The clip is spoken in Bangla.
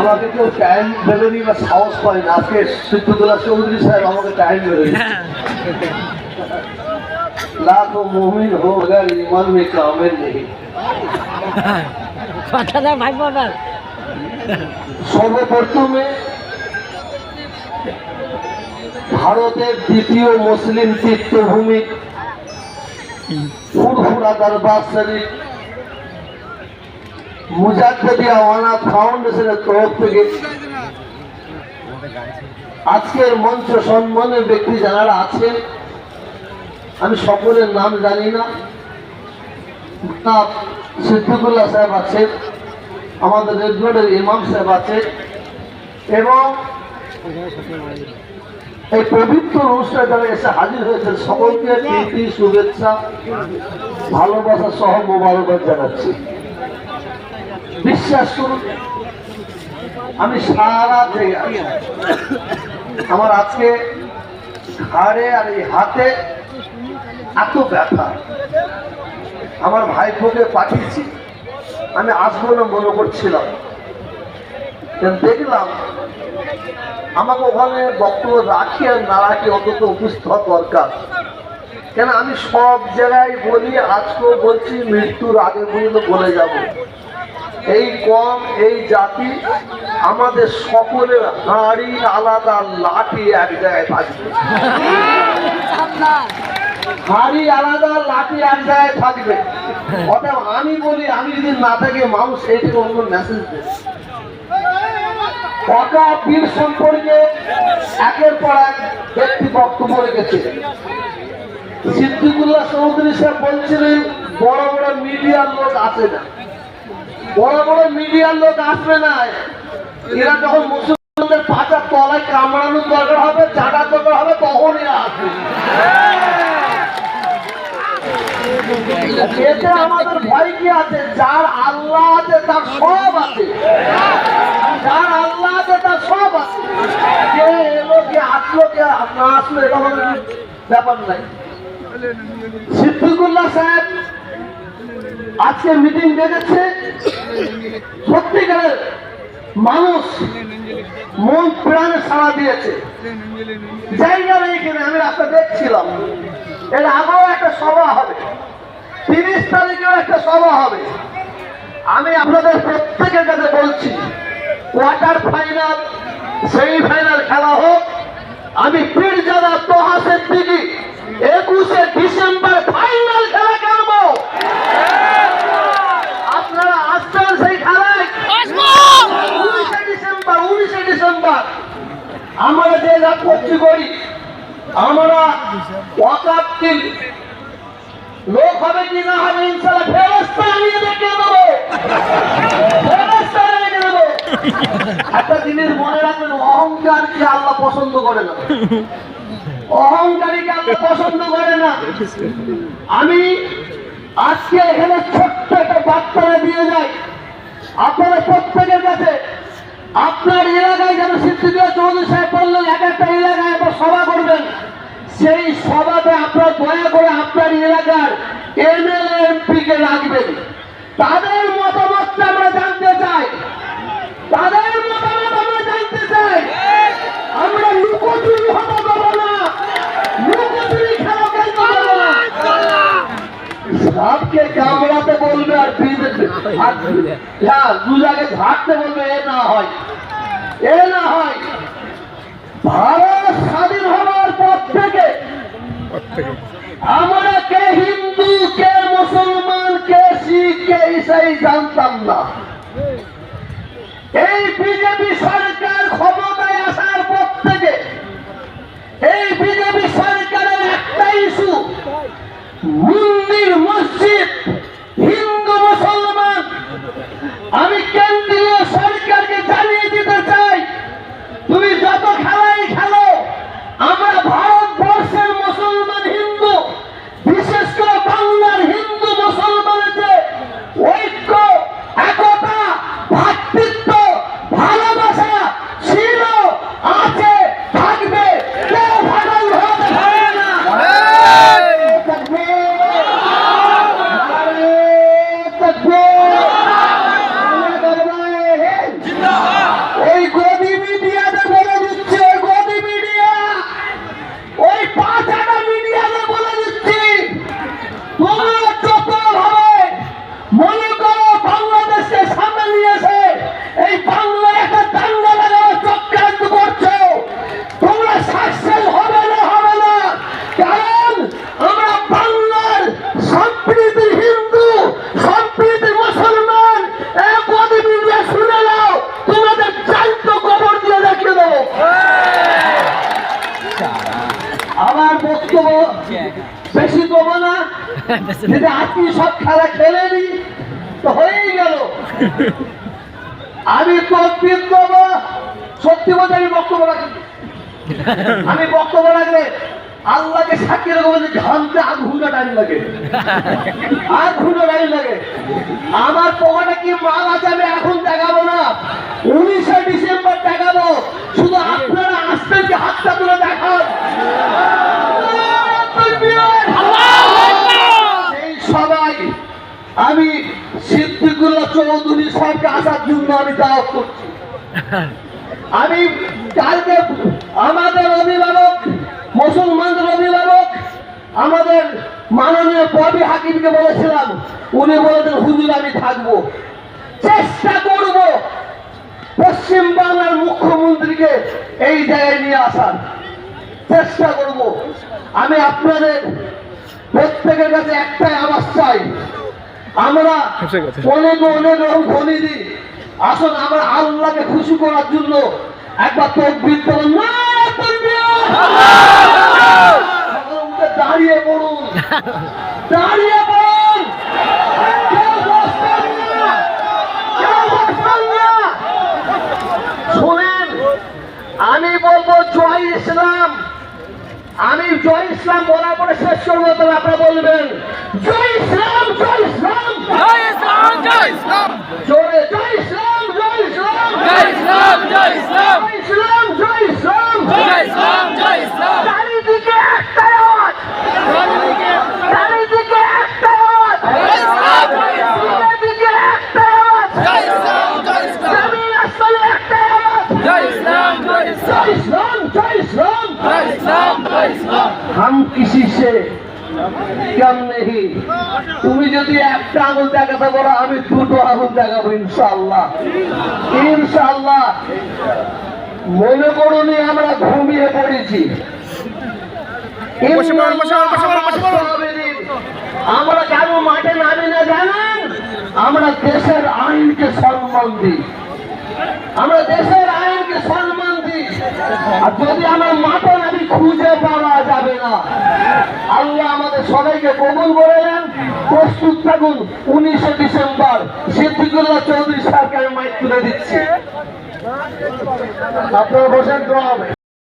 আমাকে কেউ টাইম দেবেনি বা সাহস পায় না। আজকে সিদ্ধুল্লাহ চৌধুরী সাহেব আমাকে টাইম দেবেনি। লাখো মুমিন হো গেল ইমান মে কামেল নেই। সর্বপ্রথমে ভারতের দ্বিতীয় মুসলিম তীর্থভূমি ফুরফুরা দরবার শরীফ মুজাদ্দিদিয়া ওয়ানা ফাউন্ডেশনের তরফ থেকে আজকের মঞ্চ সম্মানের ব্যক্তি যারা আছেন, আমি সকলের নাম জানি না। সিদ্দিকুল্লাহ সাহেব আছেন, আমাদের রেডরোডের ইমাম সাহেব আছেন, এবং এই পবিত্র অনুষ্ঠানে যারা এসে হাজির হয়েছেন সকলকে প্রীতি, শুভেচ্ছা, ভালোবাসা সহ মোবারকবাদ জানাচ্ছি। বিশ্বাস করুন, আমি সারা থেকে আমার আজকে ঘাড়ে আর এই হাতে এত ব্যথা। আমার ভাইপোকে পাঠিয়েছি, আমি আসবো না মনে করছিলাম, দেখলাম আমাকে ওখানে বক্তব্য রাখি আর না রাখি অন্তত উপস্থিত হওয়া দরকার। কেন আমি সব জায়গায় বলি, আজকেও বলছি, মৃত্যুর আগে পর্যন্ত বলে যাব, এই কম এই জাতি আমাদের সকলের হাঁড়ি আলাদা, লাঠি এক জায়গায় থাকবে। হাঁড়ি আলাদা, লাঠি এক জায়গায় থাকবে। অতএব আমি বলি, আমি যদি না থাকি মানুষ এই থেকে অন্য মেসেজ দেয়। বীর সম্পর্কে একের পর এক ব্যক্তি বক্তব্য রেখেছে। সিদ্দিকুল্লাহ চৌধুরী সাহেব বলছিলেন বড় বড় মিডিয়ার লোক আসে না, বড় বড় মিডিয়ার লোক আসবে না। এরা যখন মুসলমানদের পাচার তলায় কামড়ানোর দরকার হবে, চাটার দরকার হবে, তখন এরা আসবে। এতে আমাদের ভয় কি আছে? যার আল্লাহ আছে তার সব আছে, যার আল্লাহ আছে তার সব আছে। কে এলো, কে আসলো, কে না আসলো, এটা আমাদের ব্যাপার নাই। সিদ্দিকুল্লাহ সাহেব আজকে মিটিং ডেকেছে, সত্যিকারের মানুষ মন প্রাণে সাড়া দিয়েছে। জায়গা নেই এখানে, আমি রাস্তা দেখছিলাম। এর আগেও একটা সভা হবে, 30 তারিখেও একটা সভা হবে। আমি আপনাদের প্রত্যেকের কাছে বলছি, কোয়ার্টার ফাইনাল, সেমিফাইনাল খেলা হোক, আমি পীরজাদা তোহা সিদ্দিকী 21শে ডিসেম্বর ফাইনাল খেলা খেলবো। আপনারা আসছেন সেই খেলায়? 19শে ডিসেম্বর আমরা যে যা করছি করি, আমরা ওয়াকাফ লোক হবে কি না হবে ইনশাআল্লাহ ফেরেশতা নিয়ে দেখে দেবো, ফেরেশতা নিয়ে দেবো। একটা জিনিস মনে রাখবেন, অহংকারকে আল্লাহ পছন্দ করে না, অহংকারীকে আল্লাহ পছন্দ করে না। আমি আজকে এখানে ছোট্ট একটা বার্তা দিয়ে যাই আপনারা প্রত্যেকের কাছে। আপনার এলাকায় যেন সিদ্দিকুল্লাহ চৌধুরী সাহেব বললেন এক একটা এলাকায় আবার সভা করবেন, সেই সভাতে আপনারা দয়া করে আপনার এলাকার এমএলএ এমপিকে রাখবেন। তাদের মতামতটা আমরা জানতে চাই, তাদের মতামত আমরা জানতে চাই। আমরা লুকোচুরি হতে দেবো না, লুকোচুরি খেলা খেলতে দেবো না। সাপকে কামড়াতে বলবে আর দু জায়গায় ঝাড়তে বলবে, এ না হয়, এ না হয়। ভারত স্বাধীন হওয়ার পর থেকে আমরা কে হিন্দু, কে মুসলমান, কে শিখ, কে ইসাই জানতাম না। এই বিজেপি সরকার ক্ষমতায় আসার পর থেকে এই বিজেপি সরকারের একটা ইস্যু, মন্দির মসজিদ, হিন্দু মুসলমান। আমি কেন্দ্রীয় সরকারকে জানিয়ে দিতে চাই, তুমি যত খেলাই খেলো, আমরা ভারতবর্ষের মুসলমান হিন্দু, বিশেষ করে বাংলার হিন্দু মুসলমানের যে ঐক্য, একতা, ভ্রাতৃত্ব, ভালোবাসা, যদি আজকে সব খেলা খেলেনি তো হয়েই গেল। আমি তকবীর দেবো, সত্যি বলতে আমি বক্তব্য রাখি। আমি বক্তব্য রাখলে আল্লাহকে সাক্ষী রেখে বলছি ঘামতে 8 ঘন্টা টাইম লাগে, 8 ঘন্টা টাইম লাগে। আমার পকেটে কি মাল আছে আমি এখন দেখাবো না, 19শে ডিসেম্বর দেখাবো। শুধু আপনারা আসবেন কি হাতটা তুলে দেখান। এই সবাই আমি সিদ্দিকুল্লাহ চৌধুরী সাহেবকে আসার জন্য আমি দাওয়াত করছি। আমি কালকে আমাদের অভিভাবক, মুসলমানদের অভিভাবক, আমাদের মাননীয় ববি হাকিমকে বলেছিলাম, উনি বলেছেন হুজুর আমি থাকবো, চেষ্টা করব পশ্চিম বাংলার মুখ্যমন্ত্রীকে এই জায়গায় নিয়ে আসার চেষ্টা করব। আমি আপনাদের প্রত্যেকের কাছে একটাই আওয়াজ চাই, আমরা অনেক রকম ধ্বনি দিই, আসুন আমরা আল্লাহকে খুশি করার জন্য একবার তাকবীর দেব, নারে তাকবীর। দাঁড়িয়ে পড়ুন, দাঁড়িয়ে পড়ুন। কেউ বসবেন না, কেউ বসবেন না। শুনেন, আমি বলবো জয় ইসলাম। আমি জয় ইসলাম বলার পরে শেষ করবো, তবে আপনারা বলবেন জয় ইসলাম, জয় ইসলাম, জয় ইসলাম, জয় ইসলাম, জোরে জয় ইসলাম, জয় ইসলাম, জয় ইসলাম, জয় ইসলাম, জয় ইসলাম, জয় ইসলাম, জয় ইসলাম, জয় ইসলাম। চারিদিকে একটাই আওয়াজ, চারিদিকে একটাই আওয়াজ, চারিদিকে একটাই আওয়াজ, জয় ইসলাম, জয় ইসলাম, জমিন আসমানে একটাই আওয়াজ, জয় ইসলাম, জয় ইসলাম, জয় ইসলাম, জয় ইসলাম। জয় ইসলাম, জয় ইসলাম। हम किसी से कम नहीं। তুমি যদি একটা আঙুল দেখাতে বলো আমি 2টো আঙুল দেখাবো ইনশাআল্লাহ, ইনশাআল্লাহ। মনে করুনি আমরা ঘুমিয়ে পড়েছি। আমরা কেন মাঠে নামি না জানেন? আমরা দেশের আইনকে সম্মান দিই, আমরা দেশের আইনকে সম্মান দিই। আর যদি আমার মাথা নামি খুঁজে পাওয়া যাবে না। আল্লাহ আমাদের সবাইকে কবুল করে নেন। প্রস্তুত থাকুন, 19শে ডিসেম্বর সিদ্দিকুল্লাহ চৌধুরী সাহেবকে আমি মাইক তুলে দিচ্ছি, আপনারা বসেন, দোয়া হবে।